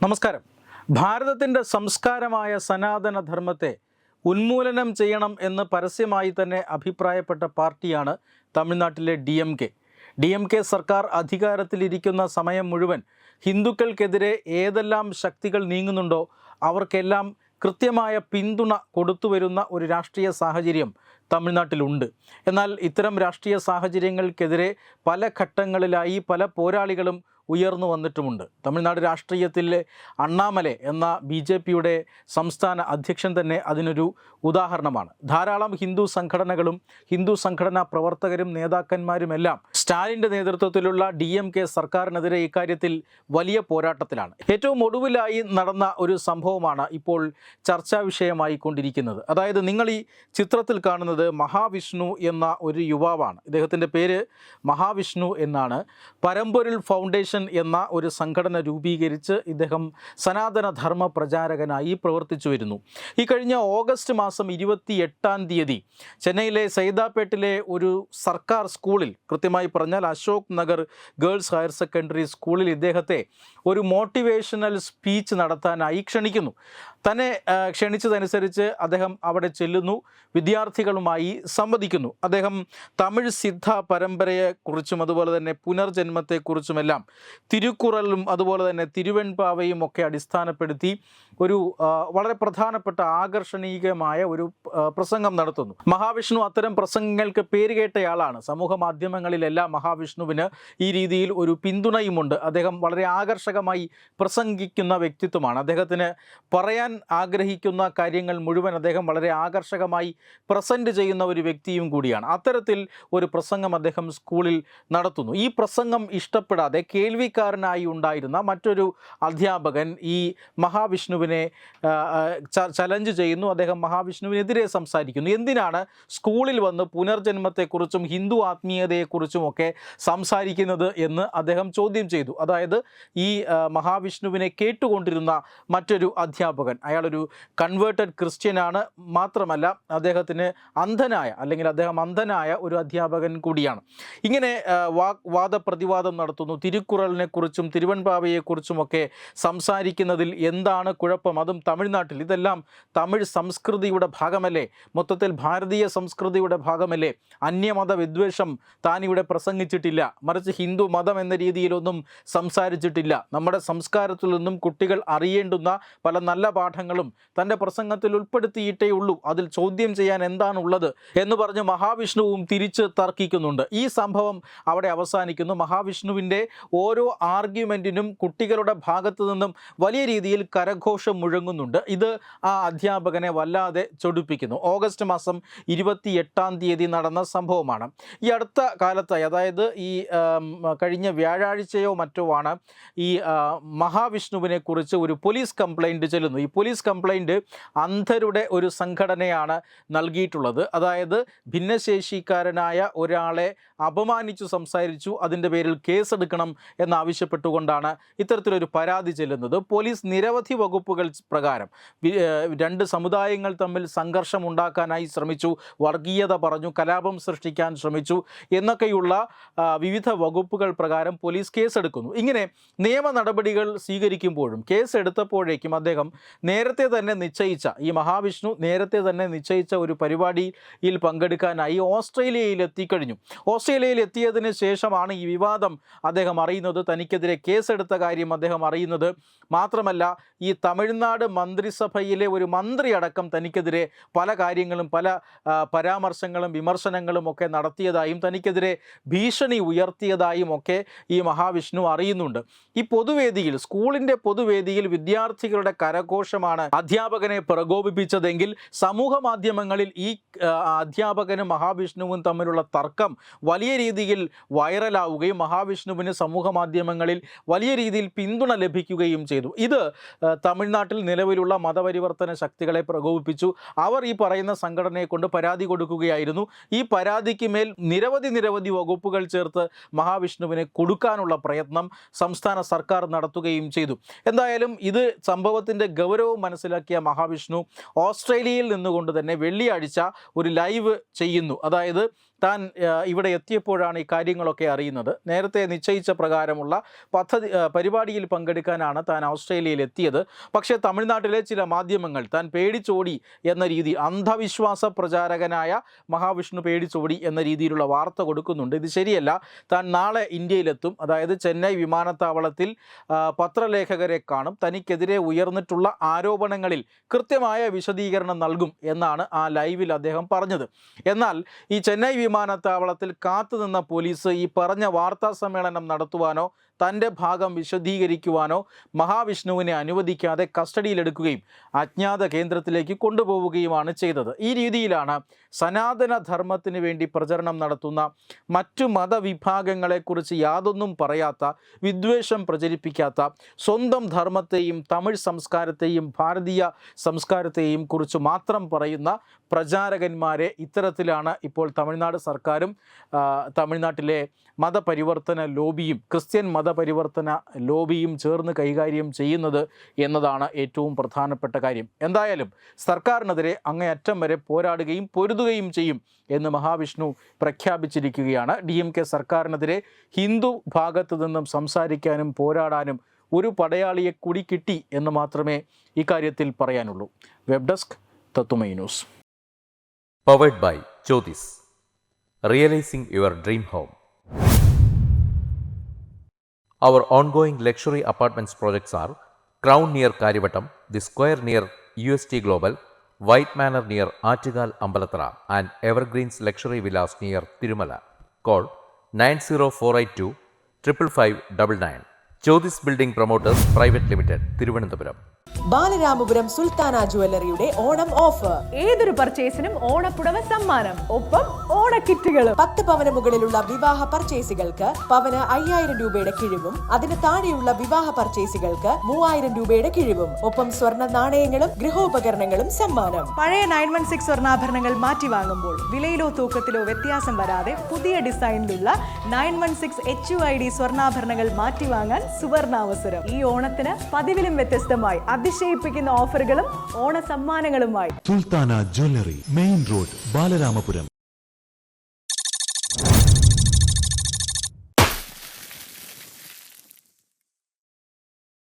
നമസ്കാരം. ഭാരതത്തിൻ്റെ സംസ്കാരമായ സനാതനധർമ്മത്തെ ഉന്മൂലനം ചെയ്യണം എന്ന് പരസ്യമായി തന്നെ അഭിപ്രായപ്പെട്ട പാർട്ടിയാണ് തമിഴ്നാട്ടിലെ ഡി എം കെ സർക്കാർ അധികാരത്തിലിരിക്കുന്ന സമയം മുഴുവൻ ഹിന്ദുക്കൾക്കെതിരെ ഏതെല്ലാം ശക്തികൾ നീങ്ങുന്നുണ്ടോ അവർക്കെല്ലാം കൃത്യമായ പിന്തുണ കൊടുത്തുവരുന്ന ഒരു രാഷ്ട്രീയ സാഹചര്യം തമിഴ്നാട്ടിലുണ്ട്. എന്നാൽ ഇത്തരം രാഷ്ട്രീയ സാഹചര്യങ്ങൾക്കെതിരെ പല ഘട്ടങ്ങളിലായി പല പോരാളികളും ഉയർന്നു വന്നിട്ടുമുണ്ട്. തമിഴ്നാട് രാഷ്ട്രീയത്തിലെ അണ്ണാമലൈ എന്ന BJPയുടെ സംസ്ഥാന അധ്യക്ഷൻ തന്നെ അതിനൊരു ഉദാഹരണമാണ്. ധാരാളം ഹിന്ദു സംഘടനകളും ഹിന്ദു സംഘടനാ പ്രവർത്തകരും നേതാക്കന്മാരുമെല്ലാം സ്റ്റാലിൻ്റെ നേതൃത്വത്തിലുള്ള DMK സർക്കാരിനെതിരെ ഇക്കാര്യത്തിൽ വലിയ പോരാട്ടത്തിലാണ്. ഏറ്റവും ഒടുവിലായി നടന്ന ഒരു സംഭവമാണ് ഇപ്പോൾ ചർച്ചാ വിഷയമായി കൊണ്ടിരിക്കുന്നത്. അതായത് നിങ്ങൾ ഈ ചിത്രത്തിൽ കാണുന്നത് മഹാവിഷ്ണു എന്ന ഒരു യുവാവാണ്. ഇദ്ദേഹത്തിൻ്റെ പേര് മഹാവിഷ്ണു എന്നാണ്. പരമ്പൊരുൾ ഫൗണ്ടേഷൻ എന്ന ഒരു സംഘടന രൂപീകരിച്ച് ഇദ്ദേഹം സനാതനധർമ്മ പ്രചാരകനായി പ്രവർത്തിച്ചു വരുന്നു. ഈ കഴിഞ്ഞ ഓഗസ്റ്റ് മാസം 28-ാം തീയതി ചെന്നൈയിലെ സൈദാപ്പേട്ടിലെ ഒരു സർക്കാർ സ്കൂളിൽ, കൃത്യമായി പറഞ്ഞാൽ Ashok Nagar girls higher secondary സ്കൂളിൽ ഇദ്ദേഹത്തെ ഒരു മോട്ടിവേഷണൽ സ്പീച്ച് നടത്താനായി ക്ഷണിക്കുന്നു. തന്നെ ക്ഷണിച്ചതനുസരിച്ച് അദ്ദേഹം അവിടെ ചെല്ലുന്നു, വിദ്യാർത്ഥികളുമായി സംവദിക്കുന്നു. അദ്ദേഹം തമിഴ് സിദ്ധ പരമ്പരയെക്കുറിച്ചും അതുപോലെ തന്നെ പുനർജന്മത്തെക്കുറിച്ചുമെല്ലാം തിരുക്കുറലും അതുപോലെ തന്നെ തിരുവെൺപാവയും ഒക്കെ അടിസ്ഥാനപ്പെടുത്തി ഒരു വളരെ പ്രധാനപ്പെട്ട ആകർഷണീയമായ ഒരു പ്രസംഗം നടത്തുന്നു. മഹാവിഷ്ണു അത്തരം പ്രസംഗങ്ങൾക്ക് പേരുകേട്ടയാളാണ്. സമൂഹ മാധ്യമങ്ങളിലെല്ലാം മഹാവിഷ്ണുവിന് ഈ രീതിയിൽ ഒരു പിന്തുണയുമുണ്ട്. അദ്ദേഹം വളരെ ആകർഷകമായി പ്രസംഗിക്കുന്ന വ്യക്തിത്വമാണ്. അദ്ദേഹത്തിന് പറയാൻ ആഗ്രഹിക്കുന്ന കാര്യങ്ങൾ മുഴുവൻ അദ്ദേഹം വളരെ ആകർഷകമായി പ്രസൻറ്റ് ചെയ്യുന്ന ഒരു വ്യക്തിയും കൂടിയാണ്. അത്തരത്തിൽ ഒരു പ്രസംഗം അദ്ദേഹം സ്കൂളിൽ നടത്തുന്നു. ഈ പ്രസംഗം ഇഷ്ടപ്പെടാതെ കേൾവിക്കാരനായി ഉണ്ടായിരുന്ന മറ്റൊരു അധ്യാപകൻ ഈ മഹാവിഷ്ണുവിനെ ചലഞ്ച് ചെയ്യുന്നു. അദ്ദേഹം മഹാവിഷ്ണുവിനെതിരെ സംസാരിക്കുന്നു. എന്തിനാണ് സ്കൂളിൽ വന്ന് പുനർജന്മത്തെക്കുറിച്ചും ഹിന്ദു ആത്മീയതയെക്കുറിച്ചുമൊക്കെ സംസാരിക്കുന്നത് എന്ന് അദ്ദേഹം ചോദ്യം ചെയ്തു. അതായത് ഈ മഹാവിഷ്ണുവിനെ കേട്ടുകൊണ്ടിരുന്ന മറ്റൊരു അധ്യാപകൻ, അയാളൊരു കൺവേർട്ടഡ് ക്രിസ്ത്യനാണ്. മാത്രമല്ല അദ്ദേഹത്തിന് അദ്ദേഹം അന്ധനായ ഒരു അധ്യാപകൻ കൂടിയാണ്. ഇങ്ങനെ വാദപ്രതിവാദം നടത്തുന്നു. തിരുക്കുറലിനെക്കുറിച്ചും തിരുവെൺപാവയെക്കുറിച്ചുമൊക്കെ സംസാരിക്കുന്നതിൽ എന്താണ് കുഴപ്പം? അതും തമിഴ്നാട്ടിൽ. ഇതെല്ലാം തമിഴ് സംസ്കൃതിയുടെ ഭാഗമല്ലേ? മൊത്തത്തിൽ ഭാരതീയ സംസ്കൃതിയുടെ ഭാഗമല്ലേ? അന്യമത വിദ്വേഷം താനിവിടെ പ്രസംഗിച്ചിട്ടില്ല, മറിച്ച് ഹിന്ദു മതം എന്ന രീതിയിലൊന്നും സംസാരിച്ചിട്ടില്ല. നമ്മുടെ സംസ്കാരത്തിൽ നിന്നും കുട്ടികൾ അറിയേണ്ടുന്ന പല നല്ല പാഠങ്ങളും തൻ്റെ പ്രസംഗത്തിൽ ഉൾപ്പെടുത്തിയിട്ടേ ഉള്ളൂ. അതിൽ ചോദ്യം ചെയ്യാൻ എന്താണുള്ളത് എന്ന് പറഞ്ഞ് മഹാവിഷ്ണുവും തിരിച്ച് തർക്കിക്കുന്നുണ്ട്. ഈ സംഭവം അവിടെ അവസാനിക്കുന്നു. മഹാവിഷ്ണുവിൻ്റെ ഓരോ ആർഗ്യുമെൻറ്റിനും കുട്ടികളുടെ ഭാഗത്തു നിന്നും വലിയ രീതിയിൽ കരഘോഷം മുഴങ്ങുന്നുണ്ട്. ഇത് ആ അധ്യാപകനെ വല്ലാതെ ചൊടിപ്പിക്കുന്നു. ഓഗസ്റ്റ് മാസം 28-ാം തീയതി നടന്ന സംഭവമാണ്. ഈ അടുത്ത കാലത്തായി, അതായത് ഈ കഴിഞ്ഞ വ്യാഴാഴ്ചയോ മറ്റോ ആണ് ഈ മഹാവിഷ്ണുവിനെ കുറിച്ച് ഒരു പോലീസ് കംപ്ലൈൻറ്റ് ചെല്ലുന്നു. ഈ പോലീസ് കംപ്ലൈൻറ്റ് അന്ധരുടെ ഒരു സംഘടനയാണ് നൽകിയിട്ടുള്ളത്. അതായത് ഭിന്നശേഷിക്കാരനായ ഒരാളെ അപമാനിച്ചു സംസാരിച്ചു, അതിൻ്റെ പേരിൽ കേസെടുക്കണം എന്നാവശ്യപ്പെട്ടുകൊണ്ടാണ് ഇത്തരത്തിലൊരു പരാതി ചെല്ലുന്നത്. പോലീസ് നിരവധി വകുപ്പുകൾ പ്രകാരം രണ്ട് സമുദായങ്ങൾ തമ്മിൽ സംഘർഷം ഉണ്ടാക്കാനായി ശ്രമിച്ചു, വർഗീയത പറഞ്ഞു, കലാപം സൃഷ്ടിക്കാൻ ശ്രമിച്ചു എന്നൊക്കെയുള്ള വിവിധ വകുപ്പുകൾ പ്രകാരം പോലീസ് കേസെടുക്കുന്നു. ഇങ്ങനെ നിയമ നടപടികൾ സ്വീകരിക്കുമ്പോഴും കേസെടുത്തപ്പോഴേക്കും അദ്ദേഹം ഈ മഹാവിഷ്ണു നേരത്തെ തന്നെ നിശ്ചയിച്ച ഒരു പരിപാടിയിൽ പങ്കെടുക്കാനായി ഓസ്ട്രേലിയയിൽ എത്തിക്കഴിഞ്ഞു. ഓസ്ട്രേലിയയിൽ എത്തിയതിന് ശേഷമാണ് ഈ വിവാദം അദ്ദേഹം അറിയുന്നത്, തനിക്കെതിരെ കേസെടുത്ത കാര്യം അദ്ദേഹം അറിയുന്നത്. മാത്രമല്ല, ഈ തമിഴ്നാട് മന്ത്രിസഭയിലെ ഒരു മന്ത്രി അടക്കം തനിക്കെതിരെ പല കാര്യങ്ങളും, പല പരാമർശങ്ങളും വിമർശനങ്ങളും ഒക്കെ നടത്തിയതായും തനിക്കെതിരെ ഭീഷണി ഉയർത്തിയതായും ഒക്കെ ഈ മഹാവിഷ്ണു അറിയുന്നുണ്ട്. ഈ പൊതുവേദിയിൽ, സ്കൂളിൻ്റെ പൊതുവേദിയിൽ വിദ്യാർത്ഥികളുടെ കരഘോഷമാണ് അധ്യാപകനെ പ്രകോപിപ്പിച്ചതെങ്കിൽ സമൂഹ മാധ്യമങ്ങളിൽ ഈ അധ്യാപകനും മഹാവിഷ്ണുവും തമ്മിലുള്ള തർക്കം വലിയ രീതിയിൽ വൈറലാവുകയും മഹാവിഷ്ണുവിന് സമൂഹ മാധ്യമങ്ങളിൽ വലിയ രീതിയിൽ പിന്തുണ ലഭിക്കുകയും ചെയ്തു. ഇത് തമിഴ്നാട്ടിൽ നിലവിലുള്ള മതപരിവർത്തന ശക്തികളെ പ്രകോപിപ്പിച്ചു. അവർ ഈ പറയുന്ന സംഘടനയെ കൊണ്ട് പരാതി കൊടുക്കുകയായിരുന്നു. ഈ പരാതിക്ക് മേൽ നിരവധി വകുപ്പുകൾ ചേർത്ത് മഹാവിഷ്ണുവിനെ കൊടുക്കാനുള്ള പ്രയത്നം സംസ്ഥാന സർക്കാർ നടത്തുകയും ചെയ്തു. എന്തായാലും ഇത് സംഭവത്തിൻ്റെ ഗൗരവം മനസ്സിലാക്കിയ മഹാവിഷ്ണു ഓസ്ട്രേലിയയിൽ നിന്നുകൊണ്ട് തന്നെ വെള്ളിയാഴ്ച ഒരു ലൈവ് ചെയ്യുന്നു. അതായത് താൻ ഇവിടെ എത്തിയപ്പോഴാണ് ഈ കാര്യങ്ങളൊക്കെ അറിയുന്നത്. നേരത്തെ നിശ്ചയിച്ച പ്രകാരമുള്ള പരിപാടിയിൽ പങ്കെടുക്കാനാണ് താൻ ഓസ്ട്രേലിയയിൽ എത്തിയത്. പക്ഷേ തമിഴ്നാട്ടിലെ ചില മാധ്യമങ്ങൾ താൻ പേടിച്ചോടി എന്ന രീതി, അന്ധവിശ്വാസ പ്രചാരകനായ മഹാവിഷ്ണു പേടിച്ചോടി എന്ന രീതിയിലുള്ള വാർത്ത കൊടുക്കുന്നുണ്ട്. ഇത് ശരിയല്ല. താൻ നാളെ ഇന്ത്യയിലെത്തും, അതായത് ചെന്നൈ വിമാനത്താവളത്തിൽ പത്രലേഖകരെ കാണും. തനിക്കെതിരെ ഉയർന്നിട്ടുള്ള ആരോപണങ്ങളിൽ കൃത്യമായ വിശദീകരണം നൽകും എന്നാണ് ആ ലൈവിൽ അദ്ദേഹം പറഞ്ഞത്. എന്നാൽ ഈ ചെന്നൈ വിമാനത്താവളത്തിൽ കാത്തുനിന്ന പോലീസ് ഈ പറഞ്ഞ വാർത്താ സമ്മേളനം നടത്തുവാനോ തൻ്റെ ഭാഗം വിശദീകരിക്കുവാനോ മഹാവിഷ്ണുവിനെ അനുവദിക്കാതെ കസ്റ്റഡിയിലെടുക്കുകയും അജ്ഞാത കേന്ദ്രത്തിലേക്ക് കൊണ്ടുപോവുകയുമാണ് ചെയ്തത്. ഈ രീതിയിലാണ് സനാതനധർമ്മത്തിന് വേണ്ടി പ്രചരണം നടത്തുന്ന മറ്റു മതവിഭാഗങ്ങളെക്കുറിച്ച് യാതൊന്നും പറയാത്ത, വിദ്വേഷം പ്രചരിപ്പിക്കാത്ത, സ്വന്തം ധർമ്മത്തെയും തമിഴ് സംസ്കാരത്തെയും ഭാരതീയ സംസ്കാരത്തെയും കുറിച്ച് മാത്രം പറയുന്ന പ്രചാരകന്മാരെ ഇത്തരത്തിലാണ് ഇപ്പോൾ തമിഴ്നാട് സർക്കാരും തമിഴ്നാട്ടിലെ മതപരിവർത്തന ലോബിയും ക്രിസ്ത്യൻ മതപരിവർത്തന ലോബിയും ചേർന്ന് കൈകാര്യം ചെയ്യുന്നത് എന്നതാണ് ഏറ്റവും പ്രധാനപ്പെട്ട കാര്യം. എന്തായാലും സർക്കാരിനെതിരെ അങ്ങേയറ്റം വരെ പോരാടുകയും പൊരുതുകയും ചെയ്യും എന്ന് മഹാവിഷ്ണു പ്രഖ്യാപിച്ചിരിക്കുകയാണ്. DMK സർക്കാരിനെതിരെ ഹിന്ദു ഭാഗത്തു നിന്നും സംസാരിക്കാനും പോരാടാനും ഒരു പടയാളിയെ കൂടി കിട്ടി എന്ന് മാത്രമേ ഇക്കാര്യത്തിൽ പറയാനുള്ളൂ. Web desk Tatwamayi news. Powered by Jyotis. Realizing your dream home. Our ongoing luxury apartments projects are Crown near Karivattam, The Square near UST Global, White Manor near Aattugal Ambalathara, and Evergreens Luxury Villas near Tirumala. Call 90482 55599. Jyotis Building Promoters Private Limited, Thiruvananthapuram. Balaramapuram Sultana ജുവല്ലറിയുടെ Onam offer. ഏതൊരു പർച്ചേസിനും ഓണപ്പുടവ സമ്മാനം, ഒപ്പം ഓണക്കിറ്റുകളും. 10 പവന് മുകളിലുള്ള വിവാഹ പർച്ചേസുകൾക്ക് പവന് 5000 രൂപയുടെ കിഴിവും, അതിന് താഴെയുള്ള വിവാഹ പർച്ചേസുകൾക്ക് 3000 രൂപയുടെ കിഴിവും, ഒപ്പം സ്വർണ്ണ നാണയങ്ങളും ഗൃഹോപകരണങ്ങളും സമ്മാനം. പഴയ 916 സ്വർണ്ണാഭരണങ്ങൾ മാറ്റി വാങ്ങുമ്പോൾ വിലയിലോ തൂക്കത്തിലോ വ്യത്യാസം വരാതെ പുതിയ ഡിസൈനിലുള്ള 916 HUID സ്വർണ്ണാഭരണങ്ങൾ മാറ്റി വാങ്ങാൻ സുവർണാവസരം. ഈ ഓണത്തിന് പതിവിലും വ്യത്യസ്തമായി അതിശയിപ്പിക്കുന്ന ഓഫറുകളും ഓണ സമ്മാനങ്ങളുമായി Sultana jewellery, main road, Balaramapuram.